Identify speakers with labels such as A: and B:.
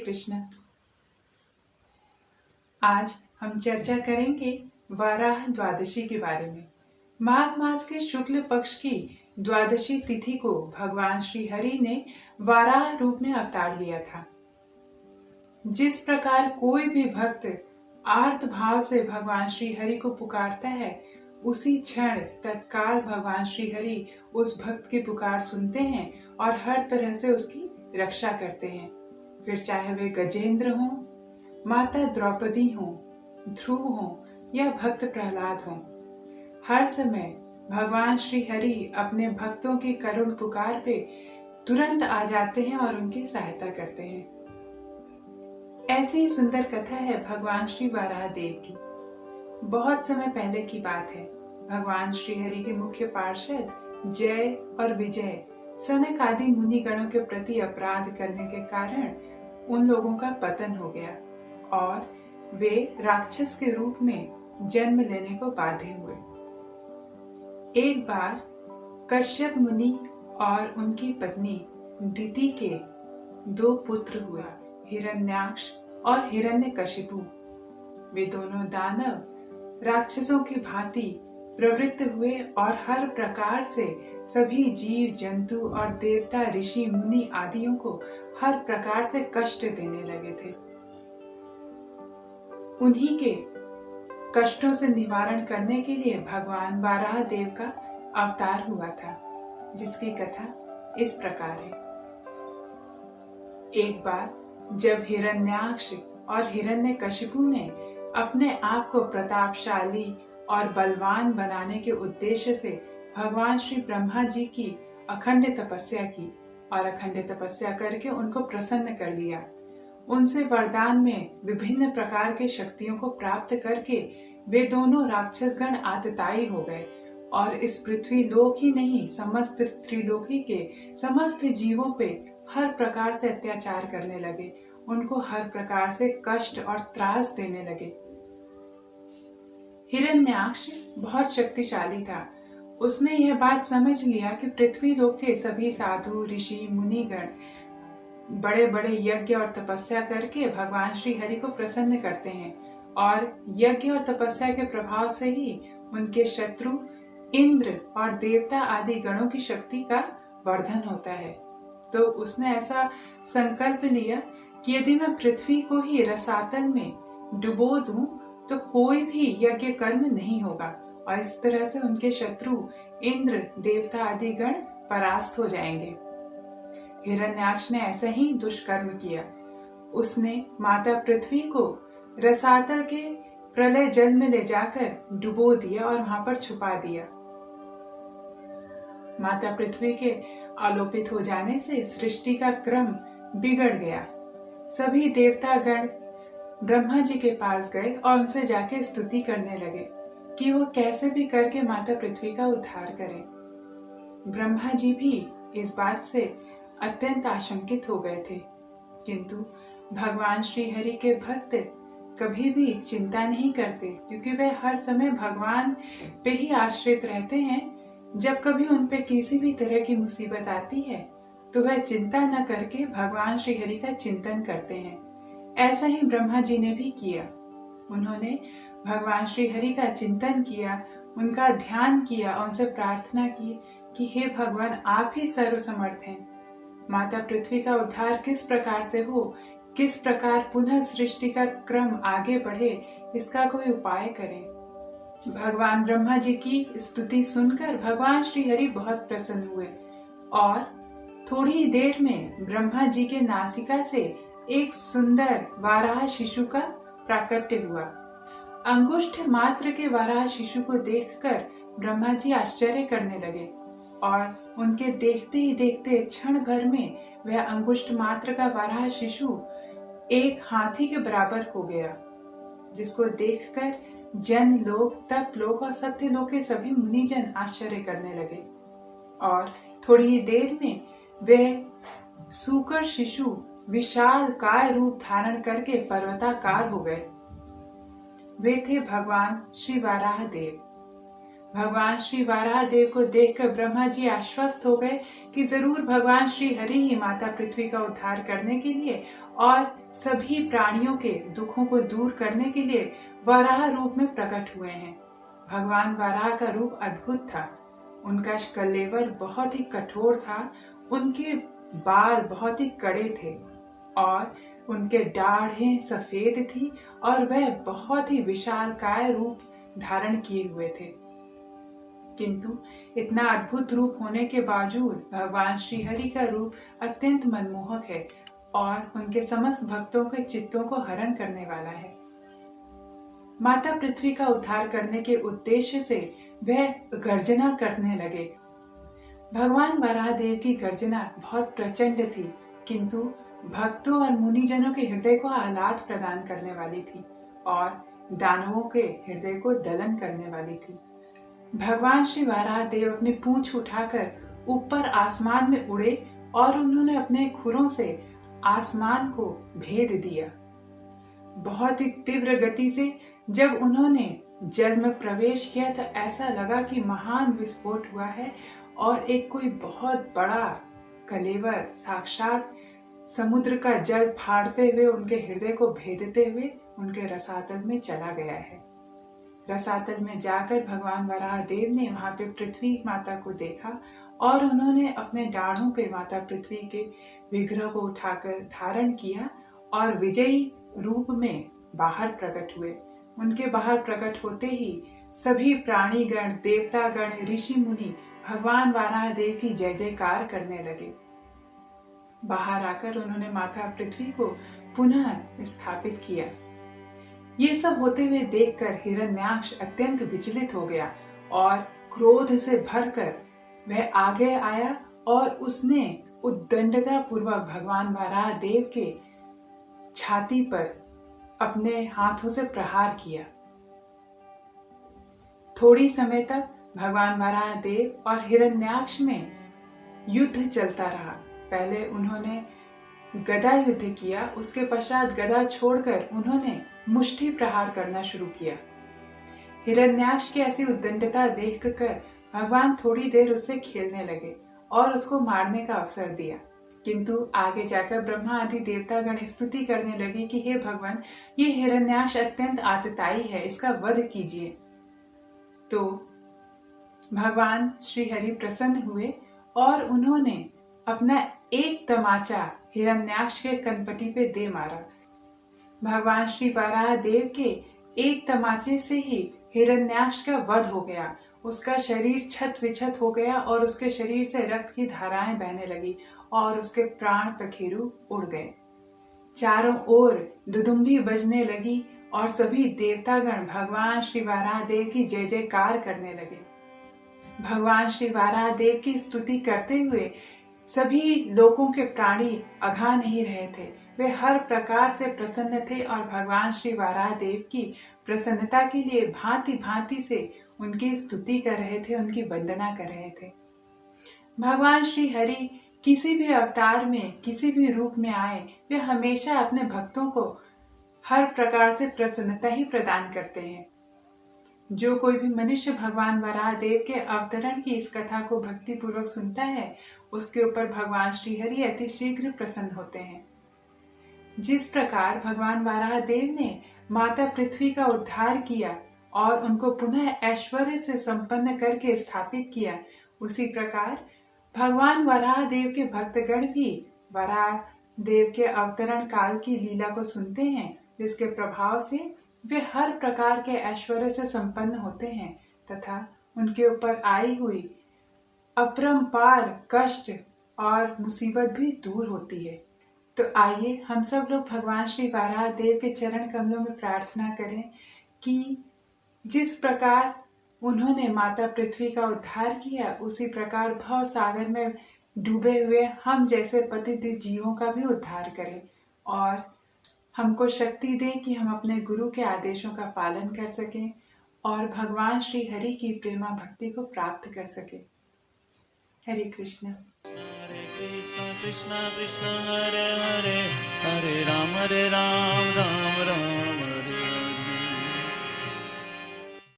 A: कृष्ण। आज हम चर्चा करेंगे वाराह द्वादशी के बारे में। माघ मास के शुक्ल पक्ष की द्वादशी तिथि को भगवान श्री हरि ने वाराह रूप में अवतार लिया था। जिस प्रकार कोई भी भक्त आर्त भाव से भगवान श्री हरि को पुकारता है, उसी क्षण तत्काल भगवान श्री हरि उस भक्त की पुकार सुनते हैं और हर तरह से उसकी रक्षा करते हैं। फिर चाहे वे गजेंद्र हों, माता द्रौपदी हों, ध्रुव हों या भक्त प्रहलाद हों, हर समय भगवान श्री हरि अपने भक्तों की करुण पुकार पे तुरंत आ जाते हैं और उनकी सहायता करते हैं। ऐसी ही सुंदर कथा है भगवान श्री वाराह देव की। बहुत समय पहले की बात है। भगवान श्री हरि के मुख्य पार्षद जय और विजय सनक आदि मुनिगणों के प्रति अपराध करने के कारण उन लोगों का पतन हो गया और वे राक्षस के रूप में जन्म लेने को बाध्य हुए। एक बार कश्यप मुनि और उनकी पत्नी दिति के दो पुत्र हुए, हिरण्याक्ष और हिरण्यकशिपु। वे दोनों दानव राक्षसों की भांति प्रवृत्त हुए और हर प्रकार से सभी जीव जंतु और देवता ऋषि मुनि आदियों को हर प्रकार से कष्ट देने लगे थे। उन्हीं के कष्टों से निवारण करने के लिए भगवान वाराह देव का अवतार हुआ था, जिसकी कथा इस प्रकार है। एक बार जब हिरण्याक्ष और हिरण्यकशिपु ने अपने आप को प्रतापशाली और बलवान बनाने के उद्देश्य से भगवान श्री ब्रह्मा जी की अखंड तपस्या की और अखंड तपस्या करके उनको प्रसन्न कर लिया, उनसे वरदान में विभिन्न प्रकार के शक्तियों को प्राप्त करके वे दोनों राक्षसगण आततायी हो गए और इस पृथ्वी लोक ही नहीं समस्त त्रिलोकी के समस्त जीवों पे हर प्रकार से अत्याचार करने लगे, उनको हर प्रकार से कष्ट और त्रास देने लगे। हिरण्याक्ष बहुत शक्तिशाली था। उसने यह बात समझ लिया कि पृथ्वी लोक के सभी साधु ऋषि मुनिगण बड़े बड़े यज्ञ और तपस्या करके भगवान श्री हरि को प्रसन्न करते हैं और यज्ञ और तपस्या के प्रभाव से ही उनके शत्रु इंद्र और देवता आदि गणों की शक्ति का वर्धन होता है। तो उसने ऐसा संकल्प लिया कि यदि मैं पृथ्वी को ही रसातल में डुबो दूं तो कोई भी यज्ञ कर्म नहीं होगा और इस तरह से उनके शत्रु इंद्र देवता आदि गण परास्त हो जाएंगे। हिरण्याक्ष ने ऐसा ही दुष्कर्म किया। उसने माता पृथ्वी को रसातल के प्रलय जल में ले जाकर डुबो दिया और वहां पर छुपा दिया। माता पृथ्वी के आलोपित हो जाने से सृष्टि का क्रम बिगड़ गया। सभी देवता गण ब्रह्मा जी के पास गए और उनसे जाके स्तुति करने लगे कि वो कैसे भी करके माता पृथ्वी का उद्धार करें। ब्रह्मा जी भी इस बात से अत्यंत आशंकित हो गए थे, किंतु भगवान श्री हरि के भक्त कभी भी चिंता नहीं करते, क्योंकि वे हर समय भगवान पे ही आश्रित रहते हैं। जब कभी उन पे किसी भी तरह की मुसीबत आती है तो वह चिंता न करके भगवान श्री हरि का चिंतन करते हैं। ऐसा ही ब्रह्मा जी ने भी किया। उन्होंने भगवान श्री हरि का चिंतन किया, उनका ध्यान किया और उनसे प्रार्थना की कि हे भगवान, आप ही सर्वसमर्थ हैं। माता पृथ्वी का उद्धार किस प्रकार से हो, किस प्रकार पुनः सृष्टि का क्रम आगे बढ़े, इसका कोई उपाय करें। भगवान ब्रह्मा जी की स्तुति सुनकर भगवान श्री हरि बहुत प्रसन्न हुए और थोड़ी ही देर में ब्रह्मा जी के नासिका से एक सुंदर वाराह शिशु का प्राकट्य हुआ। अंगुष्ठ मात्र के वाराह शिशु को देखकर ब्रह्मा जी आश्चर्य करने लगे और उनके देखते ही देखते क्षण भर में वह अंगुष्ठ मात्र का वाराह शिशु एक हाथी के बराबर हो गया, जिसको देखकर जन लोग, तप लोग और सत्य लोग के सभी मुनिजन आश्चर्य करने लगे और थोड़ी ही देर में वह सूकर शिशु विशाल काय रूप धारण करके पर्वताकार हो गए। वे थे भगवान श्री वाराह देव। भगवान श्री वाराह देव को देखकर ब्रह्मा जी आश्वस्त हो गए कि जरूर भगवान श्री हरि ही माता पृथ्वी का उद्धार करने के लिए और सभी प्राणियों के दुखों को दूर करने के लिए वराह रूप में प्रकट हुए हैं। भगवान वराह का रूप अद्भुत था। उनका कलेवर बहुत ही कठोर था, उनके बाल बहुत ही कड़े थे और उनके दाढ़ें सफेद थी और वह बहुत ही विशालकाय रूप धारण किए हुए थे। किंतु इतना अद्भुत रूप होने के बावजूद भगवान श्री हरि का रूप अत्यंत मनमोहक है और उनके समस्त भक्तों के चित्तों को हरण करने वाला है। माता पृथ्वी का उद्धार करने के उद्देश्य से वह गर्जना करने लगे। भगवान वराह देव की गर्जना बहुत प्रचंड थी, किंतु भक्तों और मुनिजनों के हृदय को आह्लाद प्रदान करने वाली थी और दानवों के हृदय को दलन करने वाली थी। भगवान श्री वाराह देव अपनी पूंछ उठाकर ऊपर आसमान में उड़े और उन्होंने अपने खुरों से आसमान को भेद दिया। बहुत ही तीव्र गति से जब उन्होंने जल में प्रवेश किया तो ऐसा लगा कि महान विस्फोट हुआ है और एक कोई बहुत बड़ा कलेवर साक्षात समुद्र का जल फाड़ते हुए उनके हृदय को भेदते हुए उनके रसातल में चला गया है। रसातल में जाकर भगवान वराह देव ने वहां पे पृथ्वी माता को देखा और उन्होंने अपने दाढ़ों पे माता पृथ्वी के विग्रह को उठाकर धारण किया और विजयी रूप में बाहर प्रकट हुए। उनके बाहर प्रकट होते ही सभी प्राणीगण, देवतागण, ऋषि मुनि भगवान वराह देव की जय जयकार करने लगे। बाहर आकर उन्होंने माता पृथ्वी को पुनः स्थापित किया। ये सब होते हुए देखकर हिरण्याक्ष अत्यंत विचलित हो गया और क्रोध से भरकर वह आगे आया और उसने उद्दंडता पूर्वक भगवान वराह देव के छाती पर अपने हाथों से प्रहार किया। थोड़ी समय तक भगवान वराह देव और हिरण्याक्ष में युद्ध चलता रहा। पहले उन्होंने गदा युद्ध किया, उसके पश्चात गदा छोड़कर उन्होंने मुष्टि प्रहार करना शुरू किया। हिरण्याक्ष की ऐसी उद्दंडता देखकर भगवान थोड़ी देर उससे खेलने लगे और उसको मारने का अवसर दिया, किंतु आगे जाकर ब्रह्मा आदि देवतागण स्तुति करने लगे कि हे भगवान, ये हिरण्याक्ष अत्यंत आतताई है, इसका वध कीजिए। तो भगवान श्री हरि प्रसन्न हुए और उन्होंने अपना एक तमाचा हिरण्याक्ष के कनपटी पे दे मारा। भगवान श्री वराह देव के एक तमाचे से ही हिरण्याक्ष का वध हो गया। उसका शरीर छत विछत हो गया और उसके शरीर से रक्त की धाराएं बहने लगी और उसके प्राण पखेरु उड़ गए। चारों ओर दुदुम्बी बजने लगी और सभी देवतागण भगवान श्री वराह देव की जय जयकार करने लगे। भगवान श्री वराह देव की स्तुति करते हुए सभी लोगों के प्राणी अघा नहीं रहे थे। वे हर प्रकार से प्रसन्न थे और भगवान श्री वराह देव की प्रसन्नता के लिए भांति भांति से उनकी स्तुति कर रहे थे, उनकी वंदना कर रहे थे। भगवान श्री हरि किसी भी अवतार में, किसी भी रूप में आए, वे हमेशा अपने भक्तों को हर प्रकार से प्रसन्नता ही प्रदान करते हैं। जो कोई भी मनुष्य भगवान वराह देव के अवतरण की इस कथा को भक्ति पूर्वक सुनता है, उसके ऊपर भगवान श्री हरि अति शीघ्र प्रसन्न होते हैं। जिस प्रकार भगवान वराह देव ने माता पृथ्वी का उद्धार किया और उनको पुनः ऐश्वर्य से संपन्न करके स्थापित किया, उसी प्रकार भगवान वराह देव के भक्तगण भी वराह देव के अवतरण काल की लीला को सुनते हैं, जिसके प्रभाव से वे हर प्रकार के ऐश्वर्य से संपन्न होते हैं तथा उनके ऊपर आई हुई अपरंपार कष्ट और मुसीबत भी दूर होती है। तो आइए हम सब लोग भगवान श्री वराह देव के चरण कमलों में प्रार्थना करें कि जिस प्रकार उन्होंने माता पृथ्वी का उद्धार किया, उसी प्रकार भव सागर में डूबे हुए हम जैसे पतित जीवों का भी उद्धार करें और हमको शक्ति दें कि हम अपने गुरु के आदेशों का पालन कर सकें और भगवान श्री हरि की प्रेमा भक्ति को प्राप्त कर सकें। हरे कृष्ण।
B: हरे कृष्ण कृष्ण कृष्ण हरे हरे, हरे राम राम राम राम